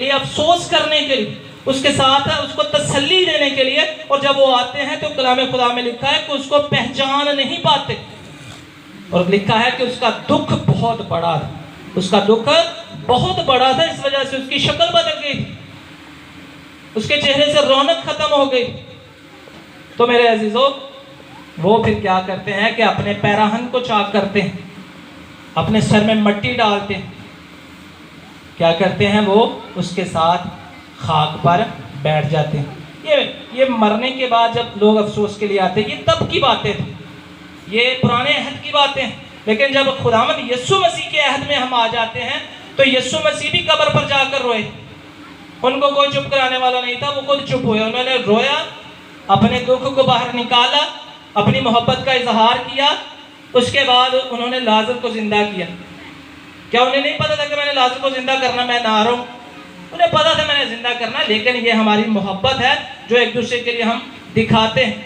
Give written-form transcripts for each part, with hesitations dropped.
لیے, افسوس کرنے کے لیے, اس کے ساتھ اس کو تسلی دینے کے لیے. اور جب وہ آتے ہیں تو کلام خدا میں لکھا ہے کہ اس کو پہچان نہیں پاتے, اور لکھا ہے کہ اس کا دکھ بہت بڑا تھا. اس کا دکھ بہت بڑا تھا, اس وجہ سے اس کی شکل بدل گئی, اس کے چہرے سے رونق ختم ہو گئی. تو میرے عزیزو, وہ پھر کیا کرتے ہیں کہ اپنے پیراہن کو چاک کرتے ہیں, اپنے سر میں مٹی ڈالتے ہیں, کیا کرتے ہیں وہ اس کے ساتھ خاک پر بیٹھ جاتے ہیں. یہ مرنے کے بعد جب لوگ افسوس کے لیے آتے ہیں, یہ تب کی باتیں تھیں, یہ پرانے عہد کی باتیں ہیں. لیکن جب خداوند یسوع مسیح کے عہد میں ہم آ جاتے ہیں تو یسوع مسیح بھی قبر پر جا کر روئے. ان کو کوئی چپ کرانے والا نہیں تھا, وہ خود چپ ہوئے. انہوں نے رویا, اپنے دکھ کو باہر نکالا, اپنی محبت کا اظہار کیا. اس کے بعد انہوں نے لازر کو زندہ کیا. کیا انہیں نہیں پتا تھا کہ میں نے لازر کو زندہ کرنا, میں نہ رہوں؟ انہیں پتا تھا میں نے زندہ کرنا. لیکن یہ ہماری محبت ہے جو ایک دوسرے کے لیے ہم دکھاتے ہیں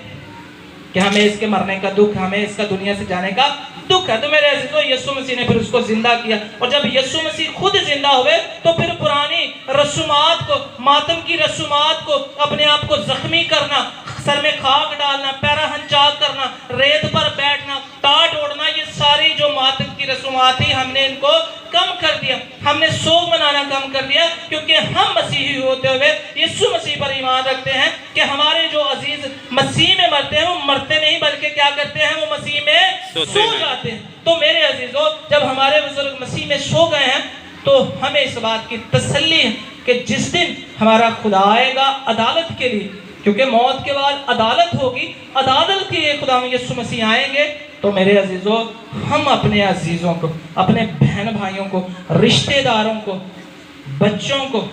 کہ ہمیں اس کے مرنے کا دکھ, ہمیں اس کا دنیا سے جانے کا دکھ ہے. تو میرے عزیزو, یسوع مسیح نے پھر اس کو زندہ کیا. اور جب یسوع مسیح خود زندہ ہوئے تو پھر پرانی رسومات کو, ماتم کی رسومات کو, اپنے آپ کو زخمی کرنا, سر میں خاک ڈالنا, پیراہن چاک کرنا, ریت پر بیٹھنا, ٹاٹ اوڑھنا, یہ ساری جو ماتم کی رسومات تھی ہم نے ان کو کم کر دیا. ہم نے سوگ منانا کم کر دیا, کیونکہ ہم مسیحی ہوتے ہوئے یسوع مسیح پر ایمان رکھتے ہیں کہ ہمارے جو عزیز مسیح میں مرتے ہیں وہ مرتے نہیں بلکہ کیا کرتے ہیں, وہ مسیح میں سو جاتے ہیں. تو میرے عزیزو, جب ہمارے بزرگ مسیح میں سو گئے ہیں تو ہمیں اس بات کی تسلی ہے کہ جس دن ہمارا خدا آئے گا عدالت کے لیے, کیونکہ موت کے بعد عدالت ہوگی, عدالت کے لیے خدا یسوع مسیح آئیں گے, تو میرے عزیزو ہم اپنے عزیزوں کو, اپنے بہن بھائیوں کو, رشتہ داروں کو, بچوں کو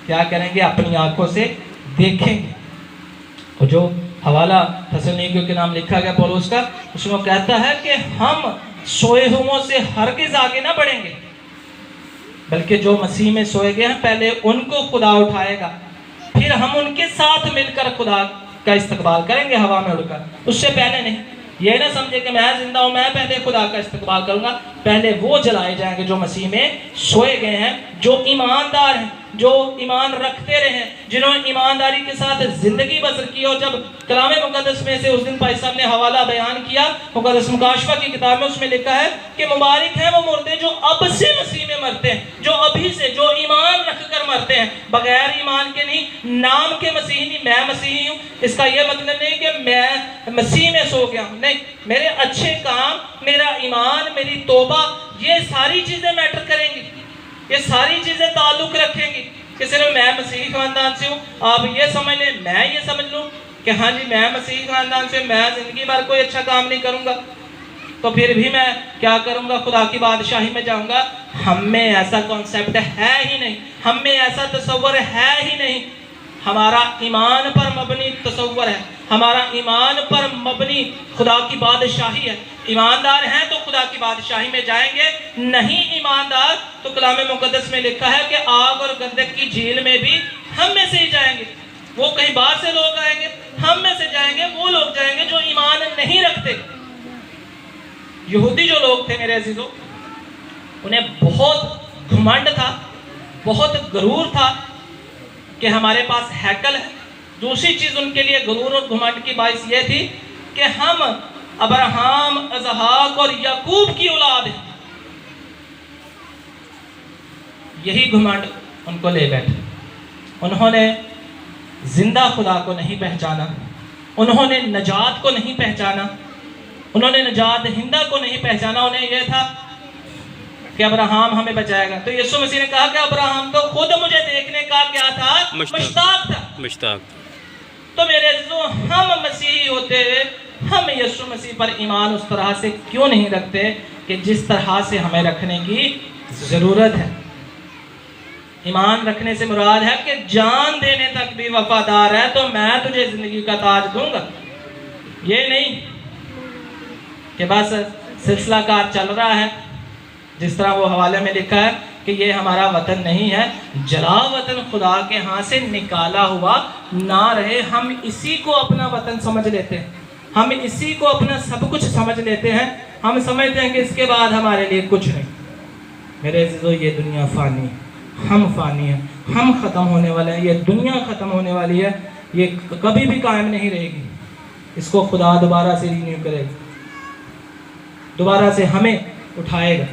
کیا کریں گے, اپنی آنکھوں سے دیکھیں گے. اور جو حوالہ تسالونیکیوں کے نام لکھا گیا پولس کا, اس میں کہتا ہے کہ ہم سوئے ہوئوں سے ہرگز آگے نہ بڑھیں گے, بلکہ جو مسیح میں سوئے گئے ہیں پہلے ان کو خدا اٹھائے گا, پھر ہم ان کے ساتھ مل کر خدا کا استقبال کریں گے ہوا میں اڑ کر. اس سے پہلے نہیں. یہ نہ سمجھے کہ میں زندہ ہوں, میں پہلے خدا کا استقبال کروں گا. پہلے وہ جلائے جائیں گے جو مسیح میں سوئے گئے ہیں, جو ایماندار ہیں, جو ایمان رکھتے رہے ہیں, جنہوں نے ایمانداری کے ساتھ زندگی بسر کی. اور جب کلام مقدس میں سے اس دن بھائی صاحب نے حوالہ بیان کیا مقدس مکاشفہ کی کتاب میں, اس میں لکھا ہے کہ مبارک ہیں وہ مردے جو اب سے مسیح میں مرتے ہیں, جو ابھی سے, جو ایمان رکھ کر مرتے ہیں, بغیر ایمان کے نہیں, نام کے مسیحی نہیں. میں مسیحی ہوں, اس کا یہ مطلب نہیں کہ میں مسیح میں سو گیا ہوں, نہیں. میرے اچھے کام, میرا ایمان, میری توبہ, یہ ساری چیزیں میٹر کریں گی, یہ ساری چیزیں تعلق رکھیں گی. کہ صرف میں مسیحی خاندان سے ہوں, آپ یہ سمجھ لیں, میں یہ سمجھ لوں کہ ہاں جی میں مسیحی خاندان سے, میں زندگی بھر کوئی اچھا کام نہیں کروں گا تو پھر بھی میں کیا کروں گا, خدا کی بادشاہی میں جاؤں گا. ہم میں ایسا کانسیپٹ ہے ہی نہیں, ہم میں ایسا تصور ہے ہی نہیں. ہمارا ایمان پر مبنی تصور ہے, ہمارا ایمان پر مبنی خدا کی بادشاہی ہے. ایماندار ہیں تو خدا کی بادشاہی میں جائیں گے, نہیں ایماندار تو کلام مقدس میں لکھا ہے کہ آگ اور گندک کی جھیل میں بھی ہم میں سے ہی جائیں گے. وہ کہیں باہر سے لوگ آئیں گے, ہم میں سے جائیں گے, وہ لوگ جائیں گے جو ایمان نہیں رکھتے. یہودی جو لوگ تھے میرے عزیزو, انہیں بہت گھمنڈ تھا, بہت غرور تھا کہ ہمارے پاس ہیکل ہے. دوسری چیز ان کے لیے غرور اور گھمنڈ کی باعث یہ تھی کہ ہم ابراہام, اسحاق اور یعقوب کی اولاد ہیں. یہی گھمنڈ ان کو لے بیٹھے. انہوں نے زندہ خدا کو نہیں پہچانا, انہوں نے نجات کو نہیں پہچانا, انہوں نے نجات دہندہ کو نہیں پہچانا. انہیں یہ تھا کہ ابراہم ہمیں بچائے گا. تو یسوع مسیح نے کہا کہ ابراہم تو خود مجھے دیکھنے کا کیا تھا, مشتاق تھا. تو میرے عزیزو, ہم مسیحی ہوتے ہوئے ہم یسوع مسیح پر ایمان اس طرح سے کیوں نہیں رکھتے کہ جس طرح سے ہمیں رکھنے کی ضرورت ہے. ایمان رکھنے سے مراد ہے کہ جان دینے تک بھی وفادار ہے تو میں تجھے زندگی کا تاج دوں گا. یہ نہیں کہ بس سلسلہ کار چل رہا ہے, جس طرح وہ حوالے میں لکھا ہے کہ یہ ہمارا وطن نہیں ہے, جلا وطن خدا کے ہاں سے نکالا ہوا نہ رہے. ہم اسی کو اپنا وطن سمجھ لیتے ہیں, ہم اسی کو اپنا سب کچھ سمجھ لیتے ہیں. ہم سمجھتے ہیں کہ اس کے بعد ہمارے لیے کچھ نہیں. میرے عزیزو, یہ دنیا فانی ہے, ہم فانی ہیں. ہم ختم ہونے والے ہیں، یہ دنیا ختم ہونے والی ہے، یہ کبھی بھی قائم نہیں رہے گی. اس کو خدا دوبارہ سے رینیو کرے گا، دوبارہ سے ہمیں اٹھائے گا.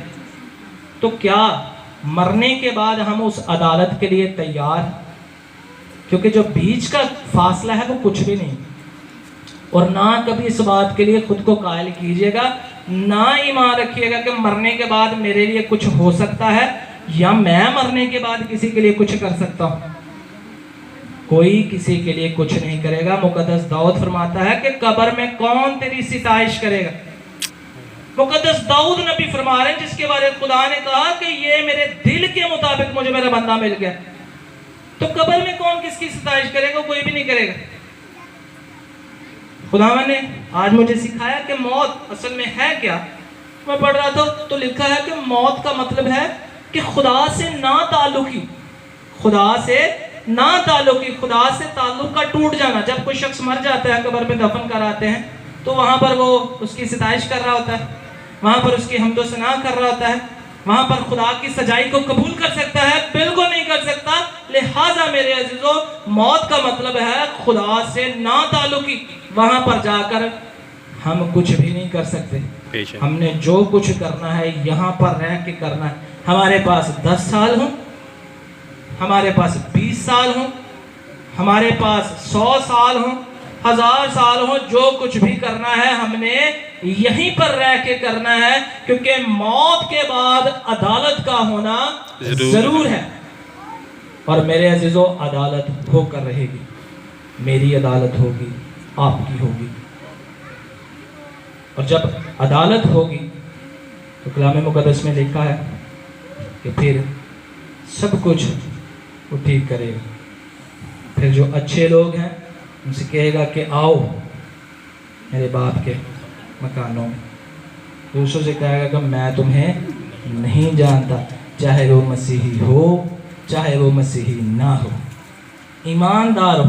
تو کیا مرنے کے بعد ہم اس عدالت کے لیے تیار ہیں؟ کیونکہ جو بیچ کا فاصلہ ہے وہ کچھ بھی نہیں. اور نہ کبھی اس بات کے لیے خود کو قائل کیجئے گا، نہ ایمان رکھیے گا کہ مرنے کے بعد میرے لیے کچھ ہو سکتا ہے یا میں مرنے کے بعد کسی کے لیے کچھ کر سکتا ہوں. کوئی کسی کے لیے کچھ نہیں کرے گا. مقدس داؤد فرماتا ہے کہ قبر میں کون تیری ستائش کرے گا. مقدس داؤد نبی فرما رہے ہیں جس کے بارے خدا نے کہا کہ یہ میرے دل کے مطابق مجھے میرا بندہ مل گیا. تو قبر میں کون کس کی ستائش کرے گا؟ کوئی بھی نہیں کرے گا. خدا نے آج مجھے سکھایا کہ موت اصل میں ہے کیا. میں پڑھ رہا تھا تو لکھا ہے کہ موت کا مطلب ہے کہ خدا سے نا تعلقی، خدا سے نا تعلقی، خدا سے تعلق کا ٹوٹ جانا. جب کوئی شخص مر جاتا ہے قبر میں دفن کراتے ہیں تو وہاں پر وہ اس کی ستائش کر رہا ہوتا ہے، وہاں پر اس کی حمد و ثنا کر رہا ہوتا ہے، وہاں پر خدا کی سجائی کو قبول کر سکتا ہے؟ بالکل نہیں کر سکتا. لہٰذا میرے عزیزو، موت کا مطلب ہے خدا سے نا تعلقی. وہاں پر جا کر ہم کچھ بھی نہیں کر سکتے. ہم نے جو کچھ کرنا ہے یہاں پر رہ کے کرنا ہے. ہمارے پاس 10 سال ہوں، ہمارے پاس 20 سال ہوں، ہمارے پاس 100 سال ہوں، 1000 سال ہوں، جو کچھ بھی کرنا ہے ہم نے یہیں پر رہ کے کرنا ہے. کیونکہ موت کے بعد عدالت کا ہونا ضرور ہے. اور میرے عزیزو، عدالت ہو کر رہے گی. میری عدالت ہوگی، آپ کی ہوگی. اور جب عدالت ہوگی تو کلام مقدس میں لکھا ہے کہ پھر سب کچھ وہ ٹھیک کرے گا. پھر جو اچھے لوگ ہیں ان سے کہے گا کہ آؤ میرے باپ کے مکانوں میں. دوسروں سے کہے گا کہ میں تمہیں نہیں جانتا، چاہے وہ مسیحی ہو چاہے وہ مسیحی نہ ہو. ایماندار